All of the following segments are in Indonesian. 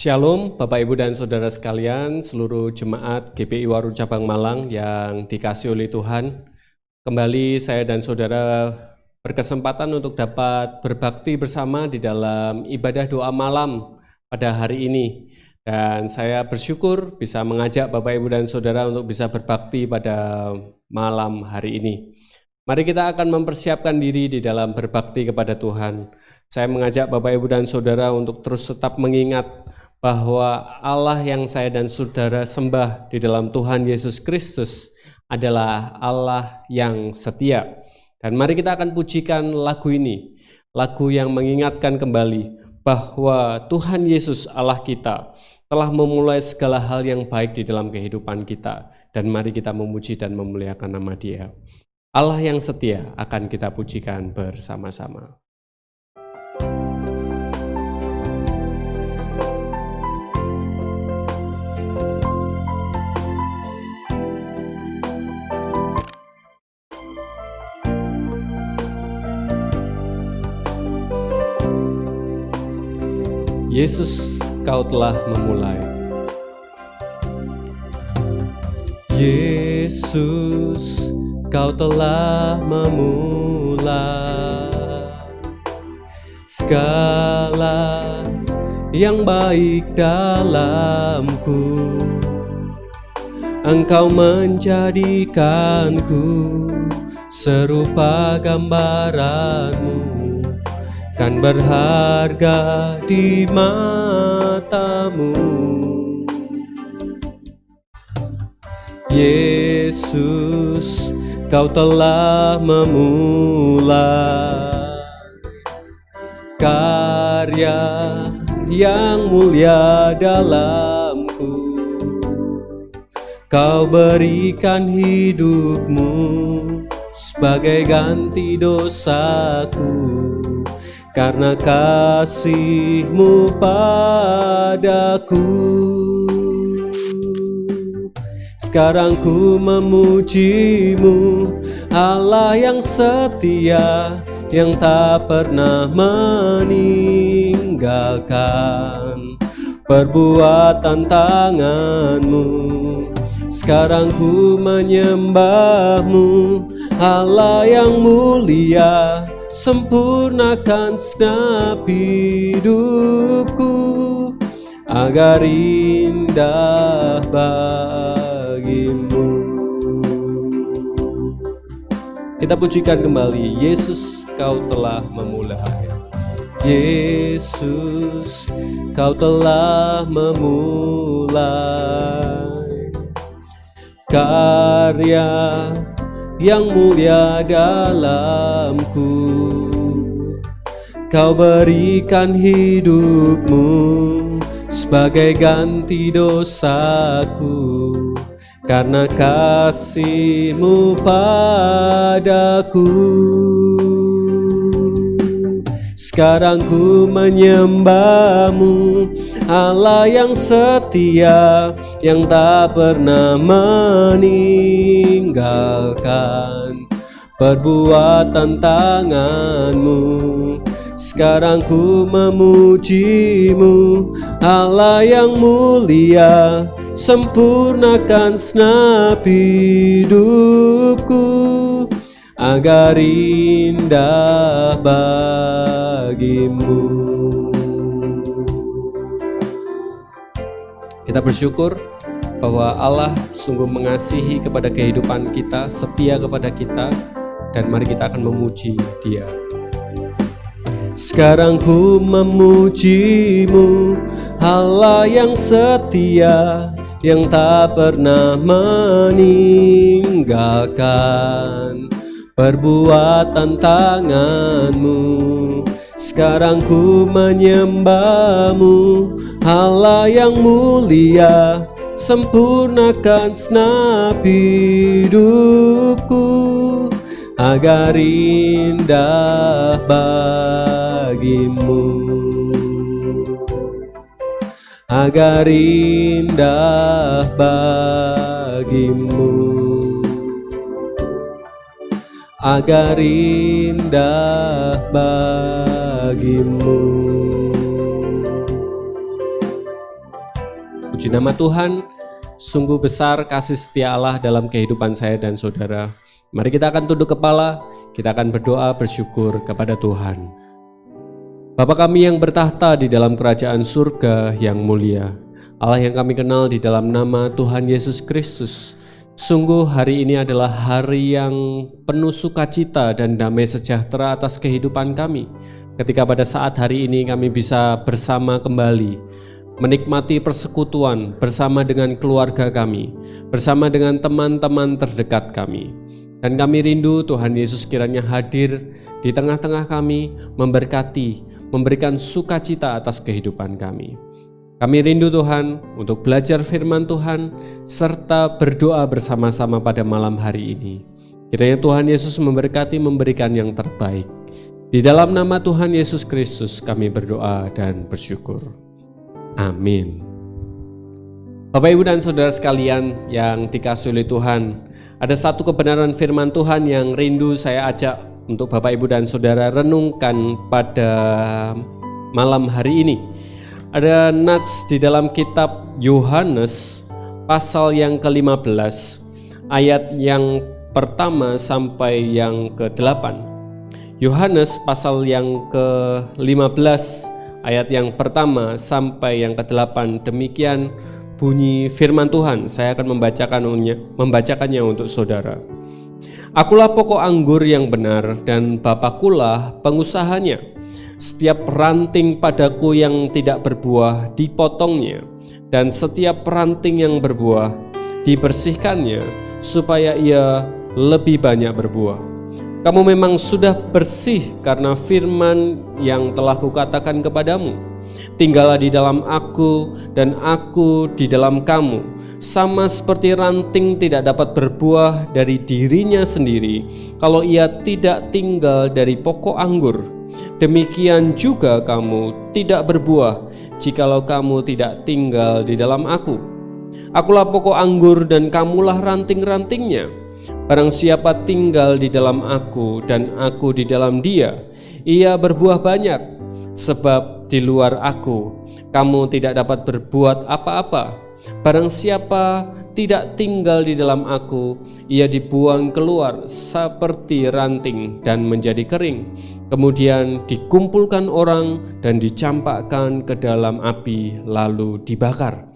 Shalom Bapak Ibu dan Saudara sekalian, seluruh jemaat GPI Waru Cabang Malang yang dikasihi oleh Tuhan. Kembali saya dan saudara berkesempatan untuk dapat berbakti bersama di dalam ibadah doa malam pada hari ini. Dan saya bersyukur bisa mengajak Bapak Ibu dan Saudara untuk bisa berbakti pada malam hari ini. Mari kita akan mempersiapkan diri di dalam berbakti kepada Tuhan. Saya mengajak Bapak Ibu dan Saudara untuk terus tetap mengingat bahwa Allah yang saya dan saudara sembah di dalam Tuhan Yesus Kristus adalah Allah yang setia. Dan mari kita akan pujikan lagu ini, lagu yang mengingatkan kembali bahwa Tuhan Yesus Allah kita telah memulai segala hal yang baik di dalam kehidupan kita. Dan mari kita memuji dan memuliakan nama Dia. Allah yang setia akan kita pujikan bersama-sama. Yesus, Kau telah memulai. Yesus, Kau telah memulai segala yang baik dalamku. Engkau menjadikanku serupa gambaran-Mu, kan berharga di mata-Mu. Yesus, Kau telah memulai karya yang mulia dalamku. Kau berikan hidup-Mu sebagai ganti dosaku, karena kasih-Mu padaku. Sekarang ku memuji-Mu, Allah yang setia, yang tak pernah meninggalkan perbuatan tangan-Mu. Sekarang ku menyembah-Mu, Allah yang mulia, sempurnakan segenap hidupku agar indah bagi-Mu. Kita pujikan kembali, Yesus, Kau telah memulai. Yesus, Kau telah memulai karya yang mulia dalamku. Kau berikan hidup-Mu sebagai ganti dosaku, karena kasih-Mu padaku. Sekarang ku menyembah-Mu, Allah yang setia, yang tak pernah meninggalkan perbuatan tangan-Mu. Sekarang ku memuji-Mu, Allah yang mulia, sempurnakan segenap hidupku agar indah bagi-Mu. Kita bersyukur bahwa Allah sungguh mengasihi kepada kehidupan kita, setia kepada kita, dan mari kita akan memuji Dia. Sekarang ku memuji-Mu, Allah yang setia, yang tak pernah meninggalkan perbuatan tangan-Mu. Sekarang ku menyembah-Mu, Allah yang mulia, sempurnakan segenap hidupku agar indah bagi-Mu, agar indah bagi-Mu, agar indah bagi-Mu. Puji nama Tuhan, sungguh besar kasih setia Allah dalam kehidupan saya dan saudara. Mari kita akan tunduk kepala, kita akan berdoa bersyukur kepada Tuhan. Bapa kami yang bertahta di dalam kerajaan surga yang mulia, Allah yang kami kenal di dalam nama Tuhan Yesus Kristus. Sungguh hari ini adalah hari yang penuh sukacita dan damai sejahtera atas kehidupan kami. Ketika pada saat hari ini kami bisa bersama kembali, menikmati persekutuan bersama dengan keluarga kami, bersama dengan teman-teman terdekat kami. Dan kami rindu Tuhan Yesus kiranya hadir di tengah-tengah kami, memberkati, memberikan sukacita atas kehidupan kami. Kami rindu Tuhan untuk belajar firman Tuhan serta berdoa bersama-sama pada malam hari ini. Kiranya Tuhan Yesus memberkati, memberikan yang terbaik. Di dalam nama Tuhan Yesus Kristus kami berdoa dan bersyukur. Amin. Bapak, Ibu, dan saudara sekalian yang dikasihi oleh Tuhan, ada satu kebenaran firman Tuhan yang rindu saya ajak untuk Bapak, Ibu, dan saudara renungkan pada malam hari ini. Ada nats di dalam kitab Yohanes pasal yang ke-15 ayat yang pertama sampai yang ke-8. Yohanes pasal yang ke-15 ayat yang pertama sampai yang ke-8. Demikian bunyi firman Tuhan. Saya akan membacakannya untuk saudara. Akulah pokok anggur yang benar dan Bapakulah pengusahanya. Setiap ranting padaku yang tidak berbuah dipotongnya, dan setiap ranting yang berbuah dibersihkannya, supaya ia lebih banyak berbuah. Kamu memang sudah bersih karena firman yang telah kukatakan kepadamu. Tinggallah di dalam aku dan aku di dalam kamu. Sama seperti ranting tidak dapat berbuah dari dirinya sendiri kalau ia tidak tinggal dari pokok anggur. Demikian juga kamu tidak berbuah jikalau kamu tidak tinggal di dalam aku. Akulah pokok anggur dan kamulah ranting-rantingnya. Barang siapa tinggal di dalam aku dan aku di dalam dia, ia berbuah banyak. Sebab di luar aku, kamu tidak dapat berbuat apa-apa. Barang siapa tidak tinggal di dalam aku, ia dibuang keluar seperti ranting dan menjadi kering. Kemudian dikumpulkan orang dan dicampakkan ke dalam api lalu dibakar.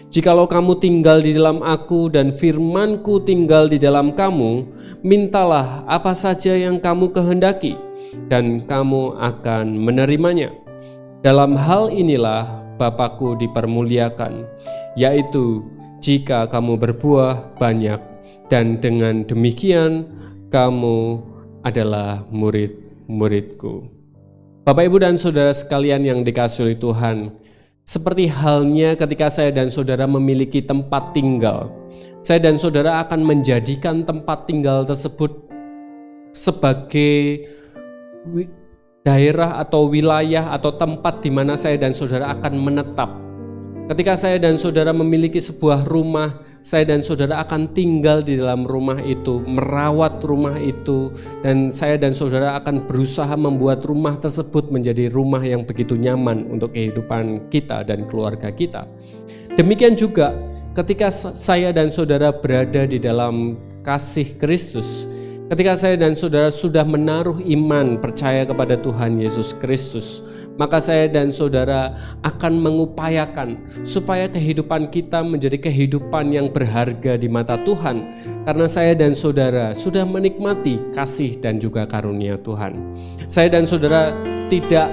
Jikalau kamu tinggal di dalam aku dan firmanku tinggal di dalam kamu, mintalah apa saja yang kamu kehendaki dan kamu akan menerimanya. Dalam hal inilah Bapakku dipermuliakan, yaitu jika kamu berbuah banyak, dan dengan demikian kamu adalah murid-muridku. Bapak, Ibu, dan saudara sekalian yang dikasihi oleh Tuhan, seperti halnya ketika saya dan saudara memiliki tempat tinggal, saya dan saudara akan menjadikan tempat tinggal tersebut sebagai daerah atau wilayah atau tempat di mana saya dan saudara akan menetap. Ketika saya dan saudara memiliki sebuah rumah, saya dan saudara akan tinggal di dalam rumah itu, merawat rumah itu, dan saya dan saudara akan berusaha membuat rumah tersebut menjadi rumah yang begitu nyaman untuk kehidupan kita dan keluarga kita. Demikian juga ketika saya dan saudara berada di dalam kasih Kristus, ketika saya dan saudara sudah menaruh iman percaya kepada Tuhan Yesus Kristus, maka saya dan saudara akan mengupayakan supaya kehidupan kita menjadi kehidupan yang berharga di mata Tuhan, karena saya dan saudara sudah menikmati kasih dan juga karunia Tuhan. Saya dan saudara tidak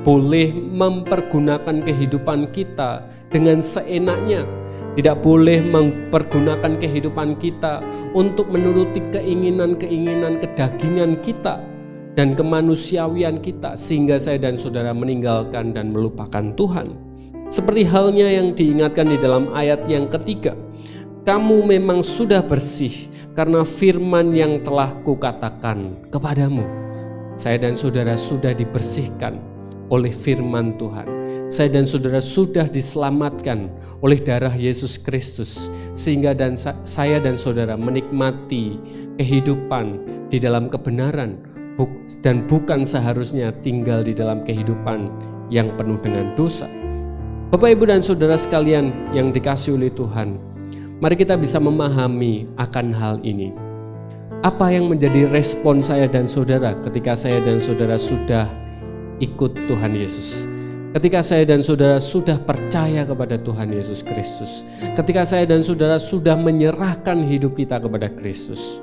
boleh mempergunakan kehidupan kita dengan seenaknya, tidak boleh mempergunakan kehidupan kita untuk menuruti keinginan-keinginan kedagingan kita dan kemanusiawian kita, sehingga saya dan saudara meninggalkan dan melupakan Tuhan. Seperti halnya yang diingatkan di dalam ayat yang ketiga, kamu memang sudah bersih karena firman yang telah kukatakan kepadamu. Saya dan saudara sudah dibersihkan oleh firman Tuhan. Saya dan saudara sudah diselamatkan oleh darah Yesus Kristus, sehingga saya dan saudara menikmati kehidupan di dalam kebenaran dan bukan seharusnya tinggal di dalam kehidupan yang penuh dengan dosa. Bapak, Ibu, dan Saudara sekalian yang dikasihi oleh Tuhan, mari kita bisa memahami akan hal ini. Apa yang menjadi respon saya dan saudara ketika saya dan saudara sudah ikut Tuhan Yesus? Ketika saya dan saudara sudah percaya kepada Tuhan Yesus Kristus. Ketika saya dan saudara sudah menyerahkan hidup kita kepada Kristus.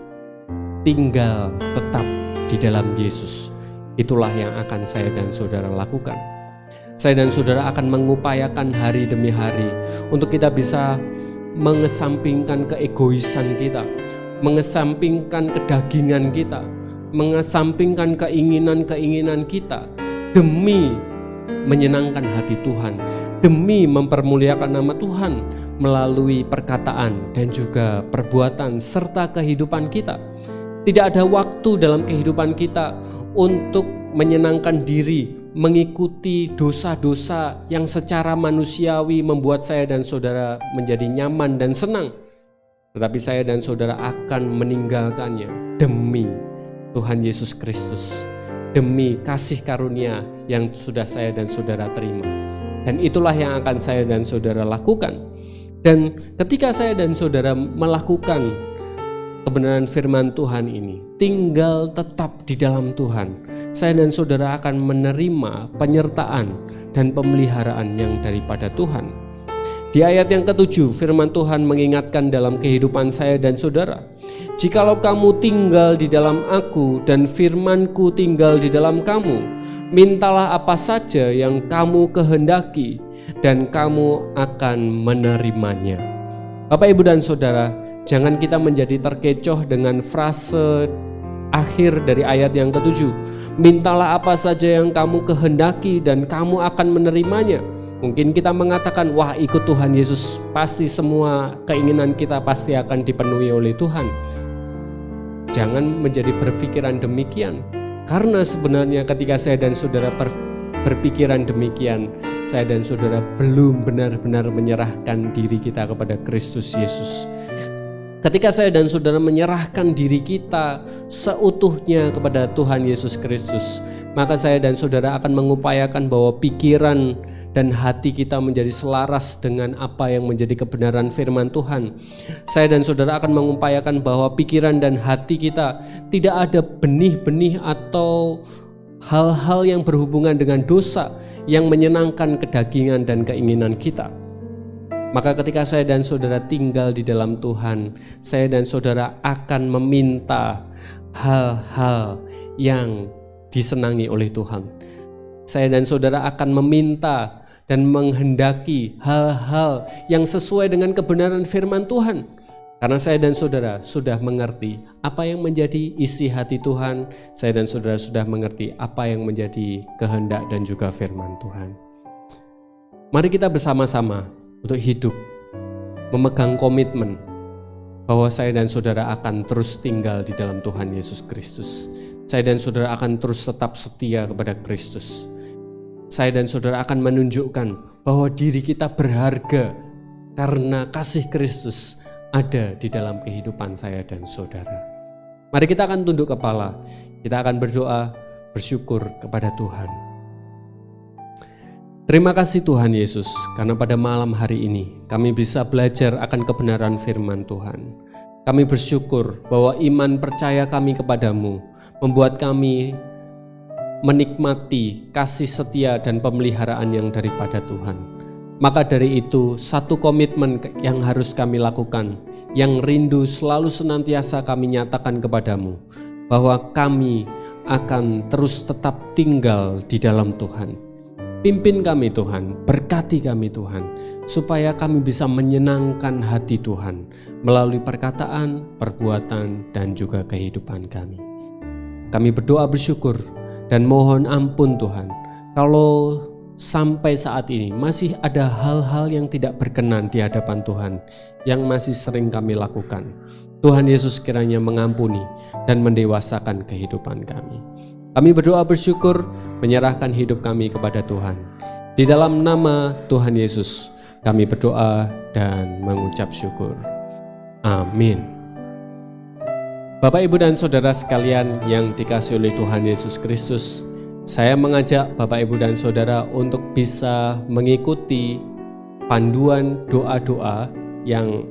Tinggal tetap di dalam Yesus. Itulah yang akan saya dan saudara lakukan. Saya dan saudara akan mengupayakan hari demi hari untuk kita bisa mengesampingkan keegoisan kita, mengesampingkan kedagingan kita, mengesampingkan keinginan-keinginan kita demi menyenangkan hati Tuhan, demi mempermuliakan nama Tuhan melalui perkataan dan juga perbuatan serta kehidupan kita. Tidak ada waktu dalam kehidupan kita untuk menyenangkan diri, mengikuti dosa-dosa yang secara manusiawi membuat saya dan saudara menjadi nyaman dan senang. Tetapi saya dan saudara akan meninggalkannya demi Tuhan Yesus Kristus, demi kasih karunia yang sudah saya dan saudara terima. Dan itulah yang akan saya dan saudara lakukan. Dan ketika saya dan saudara melakukan kebenaran firman Tuhan ini, tinggal tetap di dalam Tuhan, saya dan saudara akan menerima penyertaan dan pemeliharaan yang daripada Tuhan. Di ayat yang ke-7, firman Tuhan mengingatkan dalam kehidupan saya dan saudara, "Jikalau kamu tinggal di dalam aku dan firman-Ku tinggal di dalam kamu, mintalah apa saja yang kamu kehendaki dan kamu akan menerimanya." Bapak, Ibu, dan saudara, jangan kita menjadi terkecoh dengan frase akhir dari ayat yang ke-7. Mintalah apa saja yang kamu kehendaki dan kamu akan menerimanya. Mungkin kita mengatakan, wah, ikut Tuhan Yesus pasti semua keinginan kita pasti akan dipenuhi oleh Tuhan. Jangan menjadi berpikiran demikian. Karena sebenarnya ketika saya dan saudara berpikiran demikian, saya dan saudara belum benar-benar menyerahkan diri kita kepada Kristus Yesus. Ketika saya dan saudara menyerahkan diri kita seutuhnya kepada Tuhan Yesus Kristus, maka saya dan saudara akan mengupayakan bahwa pikiran dan hati kita menjadi selaras dengan apa yang menjadi kebenaran firman Tuhan. Saya dan saudara akan mengupayakan bahwa pikiran dan hati kita tidak ada benih-benih atau hal-hal yang berhubungan dengan dosa yang menyenangkan kedagingan dan keinginan kita. Maka ketika saya dan saudara tinggal di dalam Tuhan, saya dan saudara akan meminta hal-hal yang disenangi oleh Tuhan. Saya dan saudara akan meminta dan menghendaki hal-hal yang sesuai dengan kebenaran firman Tuhan. Karena saya dan saudara sudah mengerti apa yang menjadi isi hati Tuhan. Saya dan saudara sudah mengerti apa yang menjadi kehendak dan juga firman Tuhan. Mari kita bersama-sama untuk hidup, memegang komitmen bahwa saya dan saudara akan terus tinggal di dalam Tuhan Yesus Kristus. Saya dan saudara akan terus tetap setia kepada Kristus. Saya dan saudara akan menunjukkan bahwa diri kita berharga karena kasih Kristus ada di dalam kehidupan saya dan saudara. Mari kita akan tunduk kepala, kita akan berdoa, bersyukur kepada Tuhan. Terima kasih Tuhan Yesus, karena pada malam hari ini kami bisa belajar akan kebenaran firman Tuhan. Kami bersyukur bahwa iman percaya kami kepadamu membuat kami menikmati kasih setia dan pemeliharaan yang daripada Tuhan. Maka dari itu, satu komitmen yang harus kami lakukan, yang rindu selalu senantiasa kami nyatakan kepadamu, bahwa kami akan terus tetap tinggal di dalam Tuhan. Pimpin kami Tuhan, berkati kami Tuhan, supaya kami bisa menyenangkan hati Tuhan melalui perkataan, perbuatan, dan juga kehidupan kami. Kami berdoa bersyukur dan mohon ampun Tuhan, kalau sampai saat ini masih ada hal-hal yang tidak berkenan di hadapan Tuhan yang masih sering kami lakukan. Tuhan Yesus kiranya mengampuni dan mendewasakan kehidupan kami. Kami berdoa bersyukur, menyerahkan hidup kami kepada Tuhan. Di dalam nama Tuhan Yesus kami berdoa dan mengucap syukur. Amin. Bapak, Ibu, dan saudara sekalian yang dikasihi oleh Tuhan Yesus Kristus, saya mengajak Bapak, Ibu, dan saudara untuk bisa mengikuti panduan doa-doa yang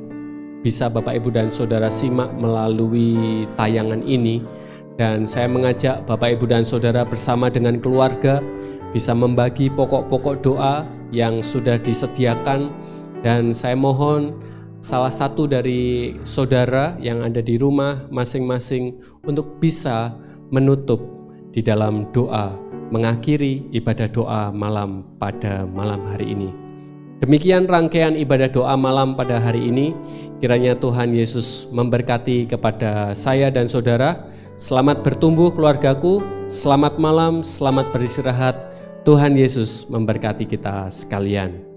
bisa Bapak Ibu dan Saudara simak melalui tayangan ini. Dan saya mengajak Bapak Ibu dan Saudara bersama dengan keluarga bisa membagi pokok-pokok doa yang sudah disediakan. Dan saya mohon salah satu dari saudara yang ada di rumah masing-masing untuk bisa menutup di dalam doa, mengakhiri ibadah doa malam pada malam hari ini. Demikian rangkaian ibadah doa malam pada hari ini. Kiranya Tuhan Yesus memberkati kepada saya dan saudara. Selamat bertumbuh keluargaku, selamat malam, selamat beristirahat. Tuhan Yesus memberkati kita sekalian.